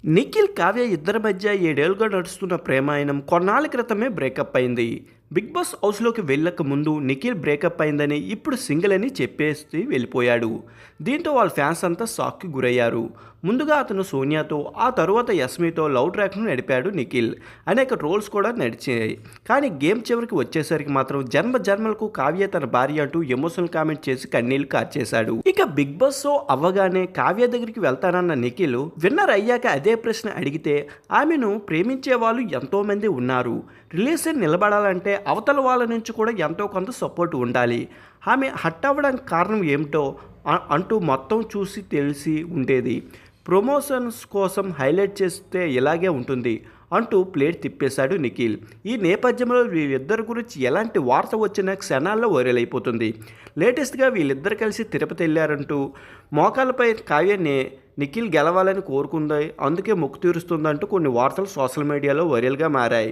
నిఖిల్, కావ్య ఇద్దరి మధ్య 7 ఏళ్లుగా నడుస్తున్న ప్రేమాయణం కొన్నాళ్ల క్రితమే బ్రేకప్ అయింది. బిగ్ బాస్ హౌస్లోకి వెళ్ళక ముందు నిఖిల్ బ్రేకప్ అయిందని, ఇప్పుడు సింగిల్ అని చెప్పేసి వెళ్ళిపోయాడు. దీంతో వాళ్ళ ఫ్యాన్స్ అంతా షాక్కి గురయ్యారు. ముందుగా అతను సోనియాతో, ఆ తరువాత యస్మితో లవ్ ట్రాక్ను నడిపాడు నిఖిల్. అనేక ట్రోల్స్ కూడా నడిచాయి. కానీ గేమ్ చివరికి వచ్చేసరికి మాత్రం జన్మ జన్మలకు కావ్య తన భార్య అంటూ ఎమోషనల్ కామెంట్ చేసి కన్నీళ్లు కార్చేశాడు. ఇక బిగ్ బాస్ షో అవ్వగానే కావ్య దగ్గరికి వెళ్తానన్న నిఖిల్ విన్నర్ అయ్యాక అదే ప్రశ్న అడిగితే, ఆమెను ప్రేమించే వాళ్ళు ఎంతోమంది ఉన్నారు. రిలేషన్ నిలబడాలంటే అవతల వాళ్ళ నుంచి కూడా ఎంతో కొంత సపోర్ట్ ఉండాలి. ఆమె హట్ అవ్వడానికి కారణం ఏమిటో అంటూ మొత్తం చూసి తెలిసి ఉండేది. ప్రమోషన్స్ కోసం హైలైట్ చేస్తే ఇలాగే ఉంటుంది అంటూ ప్లేట్ తిప్పేశాడు నిఖిల్. ఈ నేపథ్యంలో వీళ్ళిద్దరి గురించి ఎలాంటి వార్త వచ్చినా క్షణాల్లో వైరల్ అయిపోతుంది. లేటెస్ట్గా వీళ్ళిద్దరు కలిసి తిరుపతి వెళ్ళారంటూ, మోకాలపై కావ్యని నిఖిల్ గెలవాలని కోరుకుంది, అందుకే మొక్కు తీరుస్తుందంటూ కొన్ని వార్తలు సోషల్ మీడియాలో వైరల్గా మారాయి.